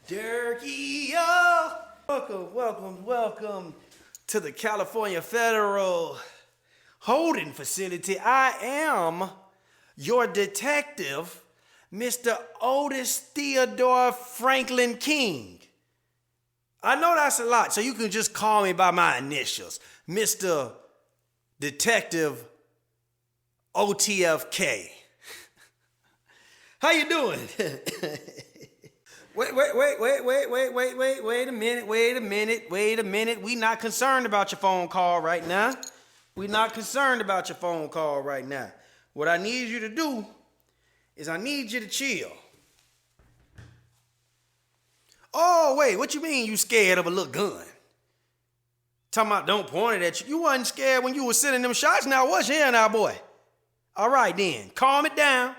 Durky, welcome to the California Federal Holding Facility. I am your detective, Mr. Otis Theodore Franklin King. I know that's a lot, so you can just call me by my initials, Mr. Detective OTFK. How you doing? Wait a minute. We not concerned about your phone call right now. What I need you to do is I need you to chill. Oh, wait, what you mean you scared of a little gun? Talking about don't point it at you. You wasn't scared when you was sending them shots, now was you here now, boy? All right then, calm it down.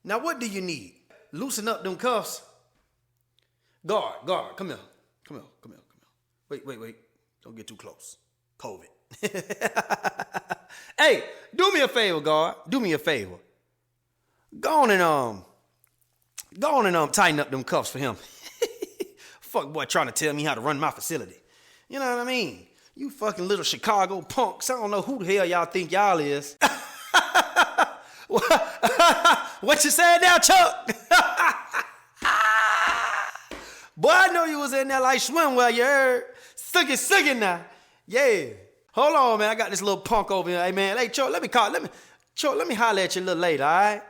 Now what do you need? Loosen up them cuffs. Guard, come here. Wait. Don't get too close. COVID. Hey, do me a favor, guard. Go on and tighten up them cuffs for him. Fuck boy trying to tell me how to run my facility. You know what I mean? You fucking little Chicago punks. I don't know who the hell y'all think y'all is. What you said now, Chuck? Boy, I know you was in there like swimwear, you heard? Suck it now. Yeah. Hold on, man. I got this little punk over here. Hey, man. Hey, Chuck, let me holler at you a little later, all right?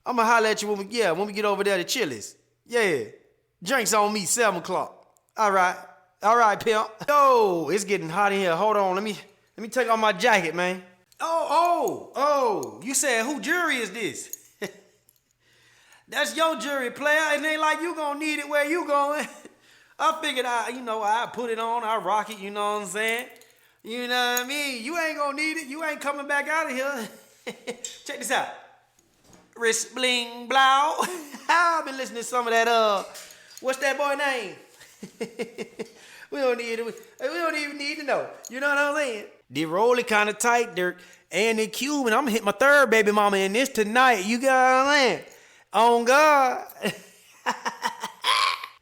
I'm going to holler at you when we get over there to Chili's. Yeah. Drinks on me, 7 o'clock. All right, pimp. Yo, it's getting hot in here. Hold on. Let me take off my jacket, man. Oh, you said who jury is this? That's your jury, player. It ain't like you gonna need it where you going. I figured I put it on, I rock it, you know what I'm saying? You know what I mean? You ain't gonna need it. You ain't coming back out of here. Check this out. Wrist bling blow. I've been listening to some of that, what's that boy name? We don't even need to know. You know what I'm saying? The roll it kind of tight, Dirk. And in Cuban, I'm going to hit my third baby mama in this tonight. You got what I'm saying? On God.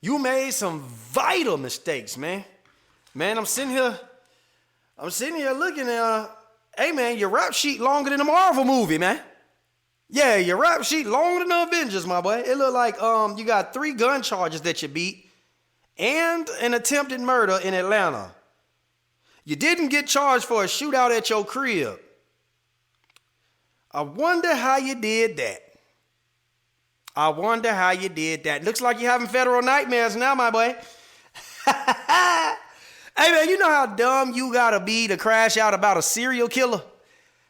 You made some vital mistakes, man. Man, I'm sitting here looking at, hey, man, your rap sheet longer than a Marvel movie, man. Yeah, your rap sheet longer than the Avengers, my boy. It look like you got 3 gun charges that you beat and an attempted murder in Atlanta. You didn't get charged for a shootout at your crib. I wonder how you did that. Looks like you're having federal nightmares now, my boy. Hey, man, you know how dumb you gotta be to crash out about a serial killer?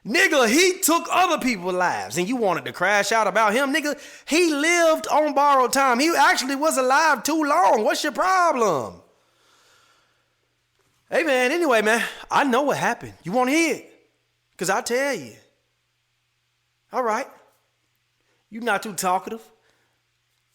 Nigga, he took other people's lives and you wanted to crash out about him. Nigga, he lived on borrowed time. He actually was alive too long. What's your problem? Hey, man, anyway, man, I know what happened. You want to hear it? Because I'll tell you. All right. You not too talkative.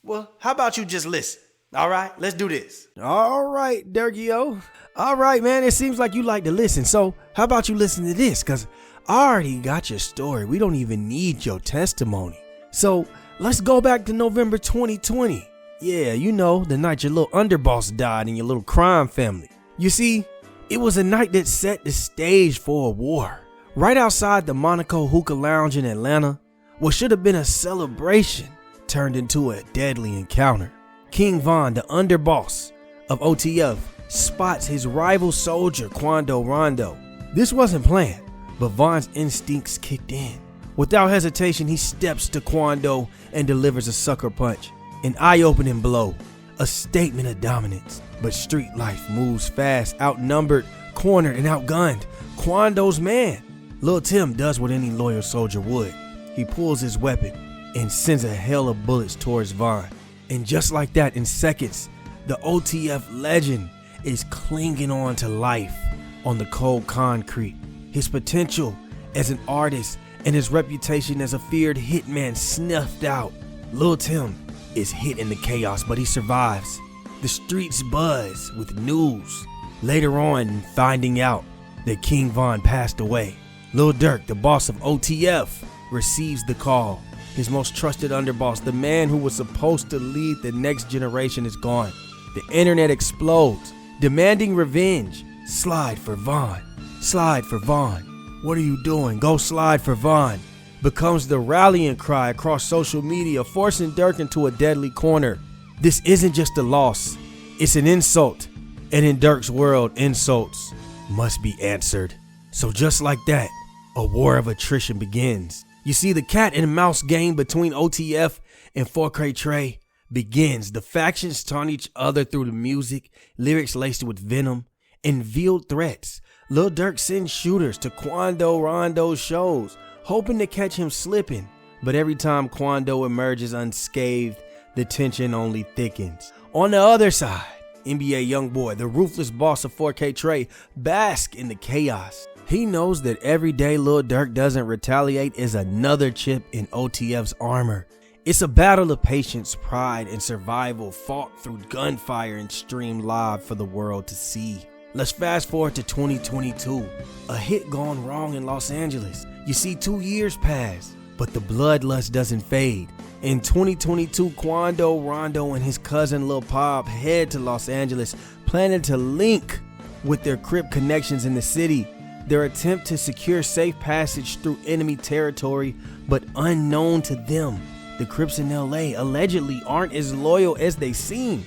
Well, how about you just listen? All right, let's do this. All right, Durky-o. All right, man, it seems like you like to listen. So how about you listen to this? Because I already got your story. We don't even need your testimony. So let's go back to November 2020. Yeah, you know, the night your little underboss died in your little crime family. You see, it was a night that set the stage for a war. Right outside the Monaco Hookah Lounge in Atlanta, what should have been a celebration turned into a deadly encounter. King Von, the underboss of OTF, spots his rival soldier, Quando Rondo. This wasn't planned, but Von's instincts kicked in. Without hesitation, he steps to Quando and delivers a sucker punch, an eye-opening blow, a statement of dominance. But street life moves fast, outnumbered, cornered, and outgunned. Quando's man, Lil Tim, does what any loyal soldier would. He pulls his weapon and sends a hail of bullets towards Von. And just like that, in seconds, the OTF legend is clinging on to life on the cold concrete. His potential as an artist and his reputation as a feared hitman snuffed out. Lil Tim is hit in the chaos, but he survives. The streets buzz with news. Later on, finding out that King Von passed away. Lil Durk, the boss of OTF, receives the call his most trusted underboss, the man who was supposed to lead the next generation, is gone. The internet explodes, demanding revenge. Slide for Vaughn. Slide for Vaughn. What are you doing? Go slide for Vaughn becomes the rallying cry across social media, forcing Durk into a deadly corner. This isn't just a loss, it's an insult. And in Durk's world, insults must be answered. So just like that, a war of attrition begins. You see, the cat and mouse game between OTF and 4K Trey begins. The factions taunt each other through the music, lyrics laced with venom, and veiled threats. Lil Durk sends shooters to Quando Rondo's shows, hoping to catch him slipping. But every time Quando emerges unscathed, the tension only thickens. On the other side, NBA YoungBoy, the ruthless boss of 4K Trey, basks in the chaos. He knows that every day Lil Durk doesn't retaliate is another chip in OTF's armor. It's a battle of patience, pride, and survival fought through gunfire and streamed live for the world to see. Let's fast forward to 2022, a hit gone wrong in Los Angeles. You see, 2 years pass, but the bloodlust doesn't fade. In 2022, Quando, Rondo, and his cousin Lil Pop head to Los Angeles, planning to link with their Crip connections in the city. Their attempt to secure safe passage through enemy territory, but unknown to them, the Crips in LA allegedly aren't as loyal as they seem.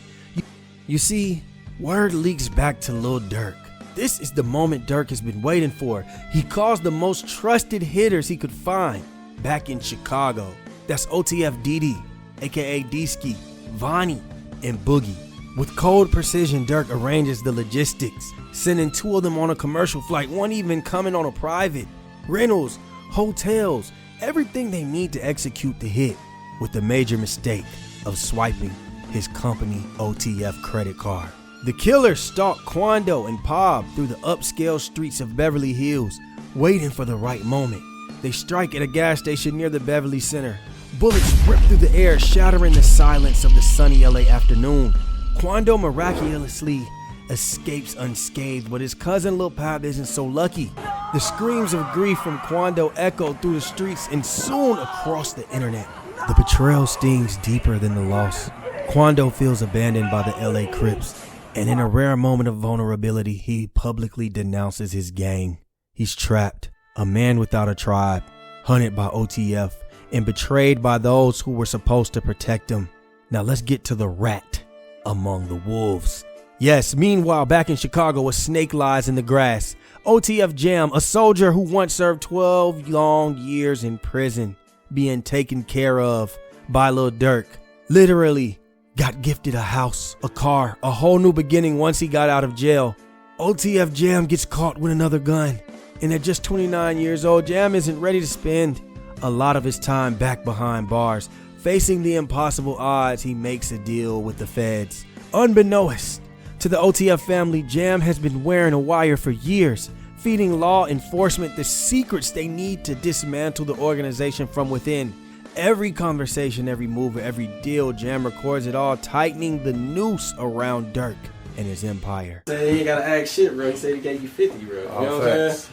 You see, word leaks back to Lil Durk. This is the moment Durk has been waiting for. He calls the most trusted hitters he could find back in Chicago. That's OTF DD, aka D-Ski, Vonnie, and Boogie. With cold precision, Durk arranges the logistics, sending 2 of them on a commercial flight, one even coming on a private. Rentals, hotels, everything they need to execute the hit, with the major mistake of swiping his company OTF credit card. The killers stalk Quando and Pob through the upscale streets of Beverly Hills, waiting for the right moment. They strike at a gas station near the Beverly Center. Bullets rip through the air, shattering the silence of the sunny LA afternoon. Quando miraculously escapes unscathed, but his cousin Lil Pop isn't so lucky. The screams of grief from Quando echo through the streets and soon across the internet. The betrayal stings deeper than the loss. Quando feels abandoned by the LA Crips, and in a rare moment of vulnerability, he publicly denounces his gang. He's trapped, a man without a tribe, hunted by OTF, and betrayed by those who were supposed to protect him. Now let's get to the rat among the wolves. Yes, meanwhile, back in Chicago, a snake lies in the grass. OTF Jam, a soldier who once served 12 long years in prison, being taken care of by Lil Durk, literally got gifted a house, a car, a whole new beginning once he got out of jail. OTF Jam gets caught with another gun, and at just 29 years old, Jam isn't ready to spend a lot of his time back behind bars. Facing the impossible odds, he makes a deal with the feds. Unbeknownst to the OTF family, Jam has been wearing a wire for years, feeding law enforcement the secrets they need to dismantle the organization from within. Every conversation, every move, every deal, Jam records it all, tightening the noose around Durk and his empire. Say he ain't gotta ask shit, bro. He said he gave you 50, bro. You know what I'm saying?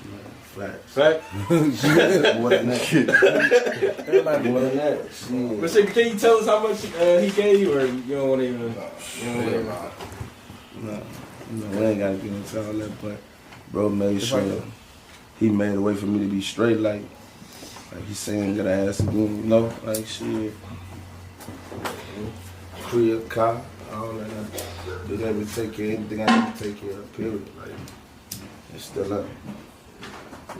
Facts. Fact? More than that. Everybody More than that. But shit, can you tell us how much he gave you, or you don't want to even? No, we ain't gotta get into all that, but bro made sure he made a way for me to be straight, like he's saying that I had to do, you know, like shit. Crib, car, all that. Being able to take care of anything I need to take care of, period. Like, it's still up.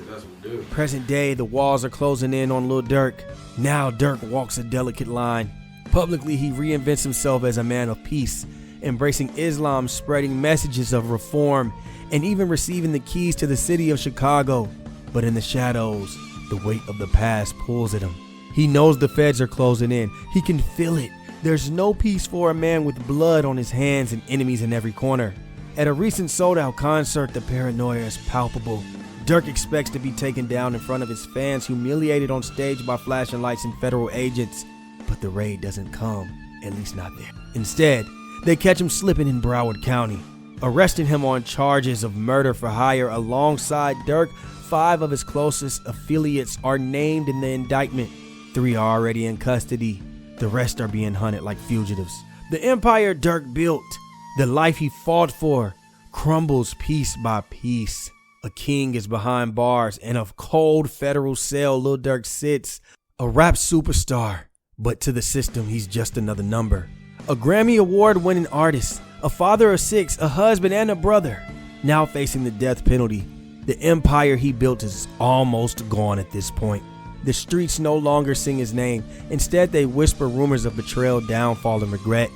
That's what we do. Present day, the walls are closing in on Lil Durk. Now Durk walks a delicate line. Publicly, he reinvents himself as a man of peace, embracing Islam, spreading messages of reform, and even receiving the keys to the city of Chicago. But in the shadows, the weight of the past pulls at him. He knows the feds are closing in. He can feel it. There's no peace for a man with blood on his hands and enemies in every corner. At a recent sold-out concert, the paranoia is palpable. Durk expects to be taken down in front of his fans, humiliated on stage by flashing lights and federal agents. But the raid doesn't come, at least not there. Instead, they catch him slipping in Broward County, arresting him on charges of murder for hire alongside Durk. 5 of his closest affiliates are named in the indictment. 3 are already in custody. The rest are being hunted like fugitives. The empire Durk built, the life he fought for, crumbles piece by piece. A king is behind bars. In a cold federal cell, Lil Durk sits, a rap superstar. But to the system, he's just another number. A Grammy Award-winning artist, a father of 6, a husband and a brother. Now facing the death penalty. The empire he built is almost gone at this point. The streets no longer sing his name. Instead, they whisper rumors of betrayal, downfall, and regret.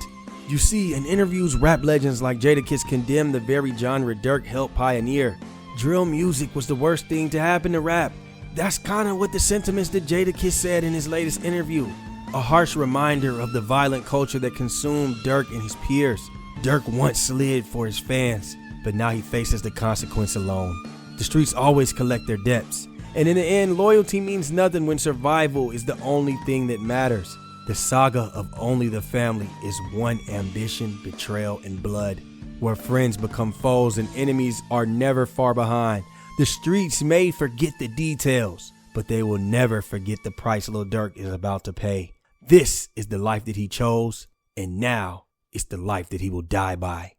You see, in interviews, rap legends like Jadakiss condemn the very genre Durk helped pioneer. Drill music was the worst thing to happen to rap. That's kind of what the sentiments that Jadakiss said in his latest interview. A harsh reminder of the violent culture that consumed Durk and his peers. Durk once slid for his fans, but now he faces the consequence alone. The streets always collect their debts. And in the end, loyalty means nothing when survival is the only thing that matters. The saga of only the family is one ambition, betrayal, and blood, where friends become foes and enemies are never far behind. The streets may forget the details, but they will never forget the price Lil Durk is about to pay. This is the life that he chose, and now it's the life that he will die by.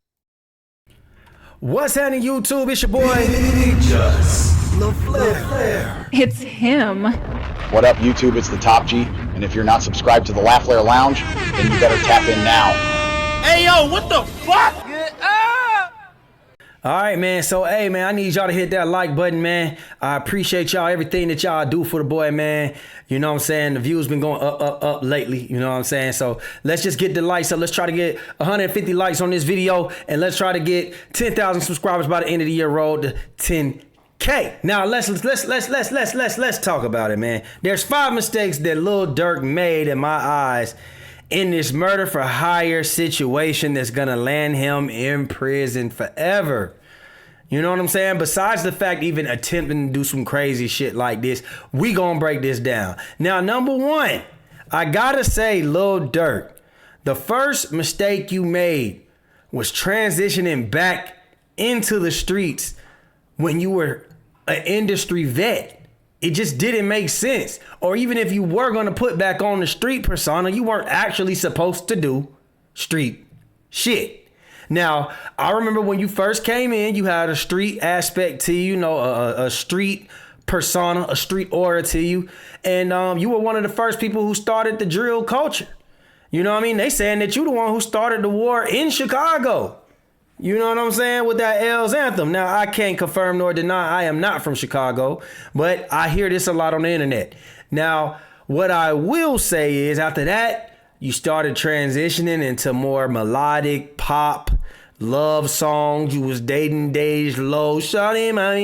What's happening, YouTube? It's your boy, Just Lil Flair. It's him. What up, YouTube? It's the Top G, and if you're not subscribed to the Laugh Flair Lounge, then you better tap in now. Hey, yo, what the fuck? All right, man. So, hey, man, I need y'all to hit that like button, man. I appreciate y'all, everything that y'all do for the boy, man. You know what I'm saying? The views been going up lately. You know what I'm saying? So let's just get the likes up. Let's try to get 150 likes on this video, and let's try to get 10,000 subscribers by the end of the year. Road to 10K. Now let's talk about it, man. There's 5 mistakes that Lil Durk made in my eyes in this murder for hire situation that's gonna land him in prison forever. You know what I'm saying? Besides the fact even attempting to do some crazy shit like this, we gonna break this down. Now, number 1, I gotta say, Lil Durk, the first mistake you made was transitioning back into the streets when you were an industry vet. It just didn't make sense. Or even if you were going to put back on the street persona, you weren't actually supposed to do street shit. Now, I remember when you first came in, you had a street aspect to you, a street persona, a street aura to you. And you were one of the first people who started the drill culture. You know what I mean? They saying that you the one who started the war in Chicago. You know what I'm saying? With that L's anthem. Now, I can't confirm nor deny I am not from Chicago, but I hear this a lot on the internet. Now, what I will say is after that, you started transitioning into more melodic pop, love songs. You was dating Dej Low, shawty my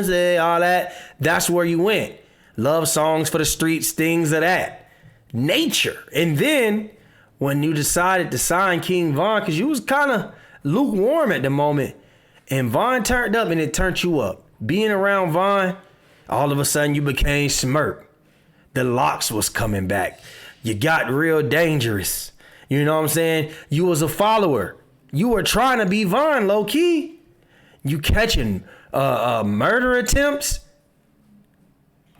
say all that. That's where you went. Love songs for the streets, things of that nature. And then when you decided to sign King Von, because you was kind of lukewarm at the moment, and Von turned up and it turned you up. Being around Von, all of a sudden you became Smirk. The locks was coming back. You got real dangerous. You know what I'm saying? You was a follower. You were trying to be Von low key. You catching murder attempts.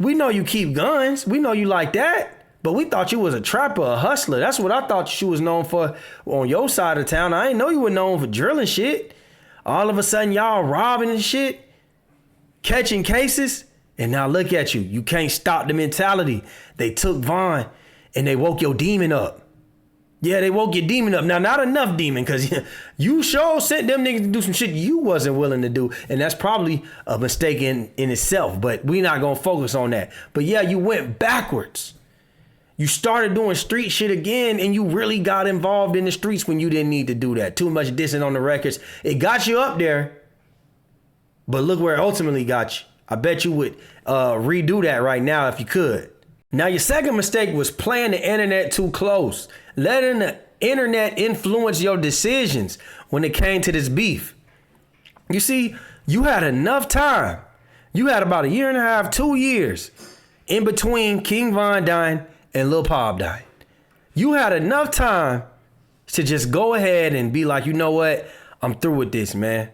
We know you keep guns. We know you like that. But we thought you was a trapper, a hustler. That's what I thought you was known for on your side of town. I didn't know you were known for drilling shit. All of a sudden, y'all robbing and shit, catching cases. And now look at you. You can't stop the mentality. They took Von and they woke your demon up. Yeah, they woke your demon up. Now, not enough demon, because you sure sent them niggas to do some shit you wasn't willing to do. And that's probably a mistake in itself. But we not going to focus on that. But yeah, you went backwards. You started doing street shit again, and you really got involved in the streets when you didn't need to do that. Too much dissing on the records. It got you up there, but look where it ultimately got you. I bet you would redo that right now if you could. Now, your second mistake was playing the internet too close, letting the internet influence your decisions when it came to this beef. You see, you had enough time. You had about 1.5 years, 2 years in between King Von dying and Lil Pop died. You had enough time to just go ahead and be like, you know what? I'm through with this, man.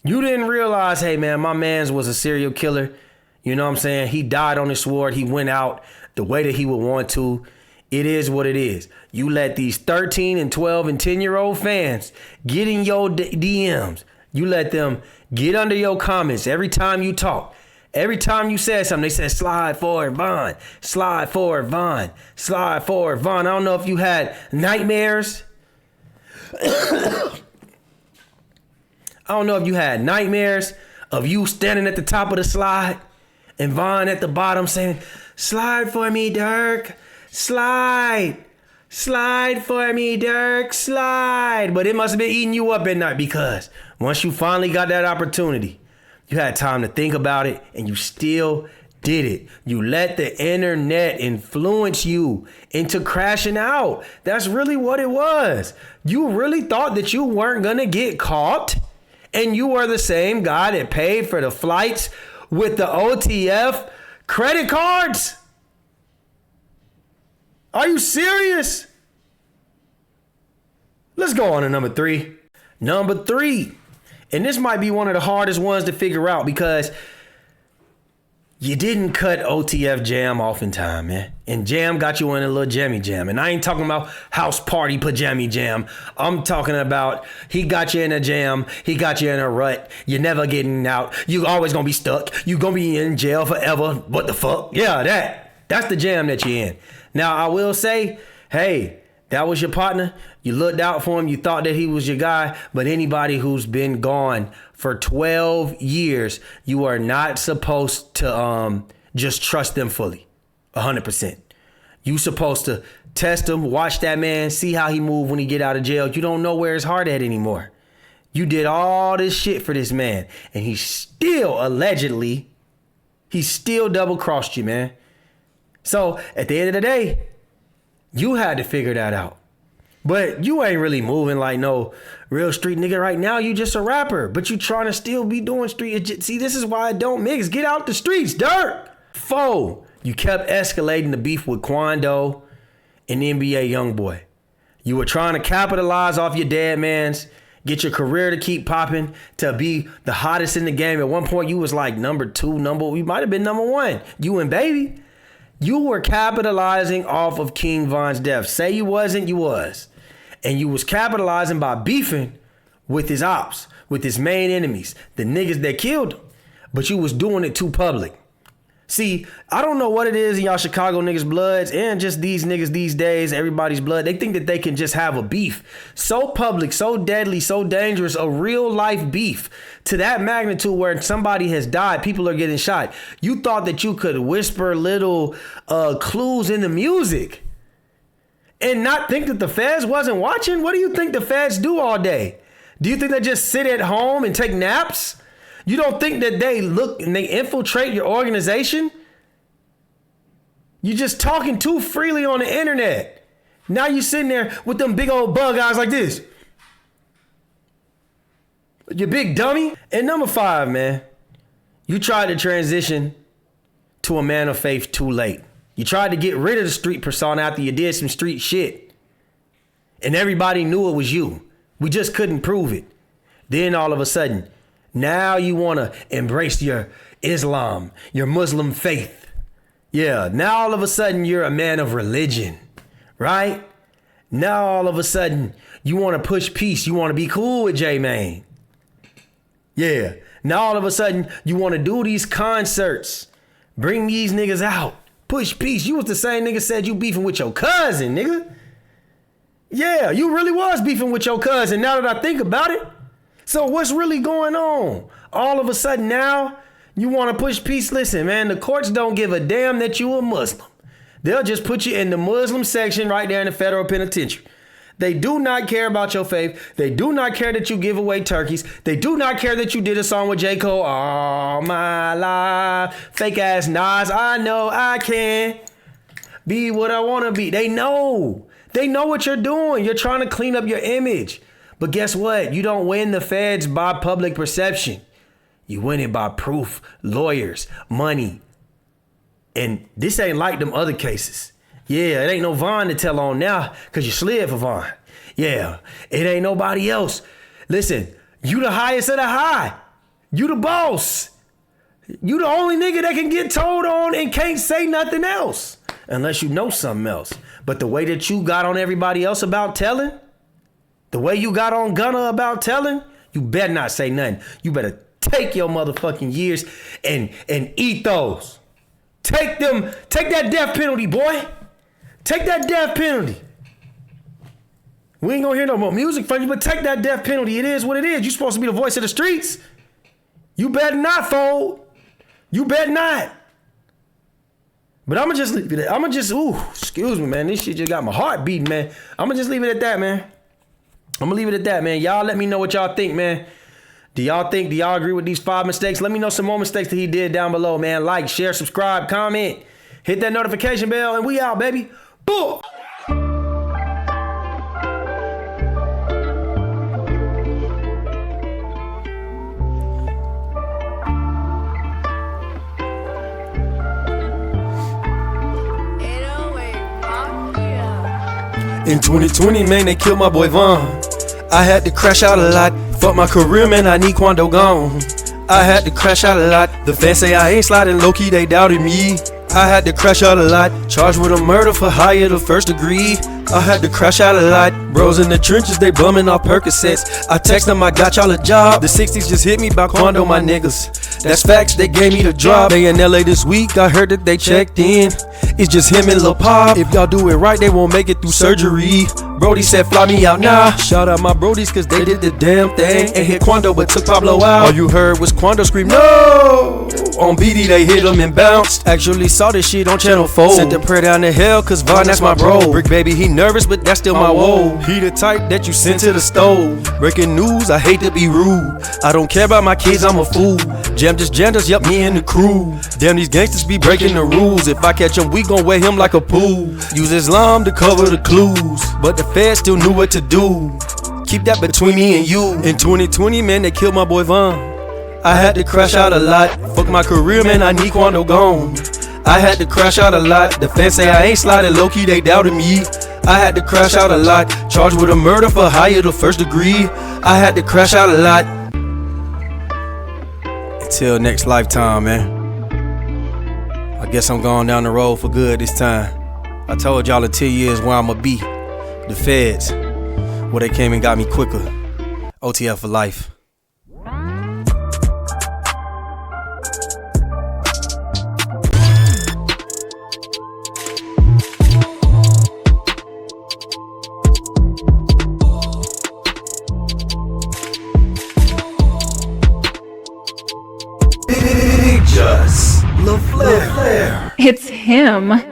You didn't realize, hey, man, my mans was a serial killer. You know what I'm saying? He died on his sword. He went out the way that he would want to. It is what it is. You let these 13 and 12 and 10-year-old fans get in your DMs. You let them get under your comments every time you talk. Every time you said something, they said, slide forward, Von. Slide forward, Von. Slide forward, Von. I don't know if you had nightmares. I don't know if you had nightmares of you standing at the top of the slide and Von at the bottom saying, slide for me, Durk. Slide. Slide for me, Durk. Slide. But it must have been eating you up at night because once you finally got that opportunity, you had time to think about it and you still did it. You let the internet influence you into crashing out. That's really what it was. You really thought that you weren't going to get caught, and you were the same guy that paid for the flights with the OTF credit cards? Are you serious? Let's go on to number 3. Number 3. And this might be one of the hardest ones to figure out because you didn't cut OTF Jam off in time, man. And Jam got you in a little jammy jam. And I ain't talking about house party pajama jam. I'm talking about he got you in a jam. He got you in a rut. You're never getting out. You always gonna be stuck. You gonna be in jail forever. What the fuck? Yeah, that's the jam that you're in. Now, I will say, hey, that was your partner. You looked out for him. You thought that he was your guy. But anybody who's been gone for 12 years, you are not supposed to just trust them fully, 100%. You supposed to test him, watch that man, see how he move when he get out of jail. You don't know where his heart at anymore. You did all this shit for this man, and he still allegedly, he still double-crossed you, man. So at the end of the day, you had to figure that out. But you ain't really moving like no real street nigga right now. You just a rapper, but you trying to still be doing street. See, this is why I don't mix. Get out the streets, Durk. 4, you kept escalating the beef with Quando and NBA YoungBoy. You were trying to capitalize off your dead man's, get your career to keep popping, to be the hottest in the game. At one point, you was like number 2, you might have been number 1. You and Baby. You were capitalizing off of King Von's death. Say you wasn't, you was. And you was capitalizing by beefing with his ops, with his main enemies, the niggas that killed him. But you was doing it too public. See, I don't know what it is in y'all Chicago niggas' bloods and just these niggas these days, everybody's blood. They think that they can just have a beef so public, so deadly, so dangerous, a real life beef to that magnitude where somebody has died, people are getting shot. You thought that you could whisper little clues in the music and not think that the feds wasn't watching? What do you think the feds do all day? Do you think they just sit at home and take naps? You don't think that they look and they infiltrate your organization? You're just talking too freely on the internet. Now you sitting there with them big old bug eyes like this. You big dummy. And number 5, man, you tried to transition to a man of faith too late. You tried to get rid of the street persona after you did some street shit. And everybody knew it was you. We just couldn't prove it. Then all of a sudden, now you want to embrace your Islam, your Muslim faith. Yeah, now all of a sudden you're a man of religion, right? Now all of a sudden you want to push peace. You want to be cool with J-Mane. Yeah, now all of a sudden you want to do these concerts, bring these niggas out, push peace. You was the same nigga said you beefing with your cousin, nigga. Yeah, you really was beefing with your cousin now that I think about it. So what's really going on? All of a sudden now, you want to push peace? Listen, man, the courts don't give a damn that you a Muslim. They'll just put you in the Muslim section right there in the federal penitentiary. They do not care about your faith. They do not care that you give away turkeys. They do not care that you did a song with J. Cole. All my life. Fake ass Nas. I know I can be what I want to be. They know. They know what you're doing. You're trying to clean up your image. But guess what? You don't win the feds by public perception. You win it by proof, lawyers, money. And this ain't like them other cases. Yeah, it ain't no Von to tell on now because you slid for Von. Yeah, it ain't nobody else. Listen, you the highest of the high. You the boss. You the only nigga that can get told on and can't say nothing else. Unless you know something else. But the way that you got on everybody else about telling, the way you got on Gunna about telling, you better not say nothing. You better take your motherfucking years and eat those. Take that death penalty, boy. Take that death penalty. We ain't gonna hear no more music from you, but take that death penalty. It is what it is. You supposed to be the voice of the streets. You better not fold. You better not. But I'ma just leave it at, excuse me, man. This shit just got my heart beating, man. I'ma just leave it at that, man. I'ma leave it at that, man. Y'all let me know what y'all think, man. Do y'all agree with these 5 mistakes? Let me know some more mistakes that he did down below, man. Like, share, subscribe, comment. Hit that notification bell, and we out, baby. Boom! In 2020, man, they killed my boy Von. I had to crash out a lot. Fuck my career, man, I need Quando gone. I had to crash out a lot. The fans say I ain't sliding, low-key, they doubted me. I had to crash out a lot. Charged with a murder for hire to first degree. I had to crash out a lot. Bros in the trenches, they bumming off Percocets. I text them, I got y'all a job. The 60s just hit me by Quando, my niggas. That's facts, they gave me the drop. They in LA this week, I heard that they checked in. It's just him and Lil Pop. If y'all do it right, they won't make it through surgery. Brody said fly me out now. Shout out my brodies cause they did the damn thing. Ain't hit Quando but took Pablo out. All you heard was Quando scream no. On BD they hit him and bounced. Actually saw this shit on channel 4. Sent a prayer down to hell cause Von that's my bro. Brick baby he nervous but that's still my woe. He the type that you send to the stove. Breaking news, I hate to be rude. I don't care about my kids, I'm a fool. Jam just jammed us, yup, me and the crew. Damn, these gangsters be breaking the rules. If I catch him, we gon' weigh him like a pool. Use Islam to cover the clues, but the feds still knew what to do. Keep that between me and you. In 2020, man, they killed my boy Von. I had to crash out a lot. Fuck my career, man, I need Quando gone. I had to crash out a lot. The fans say I ain't sliding, low-key, they doubted me. I had to crash out a lot. Charged with a murder for hire to first degree. I had to crash out a lot. Until next lifetime, man. I guess I'm going down the road for good this time. I told y'all in 10 years where I'ma be. The feds, where they came and got me quicker. OTF for life. Big Just, Lil Flair. It's him.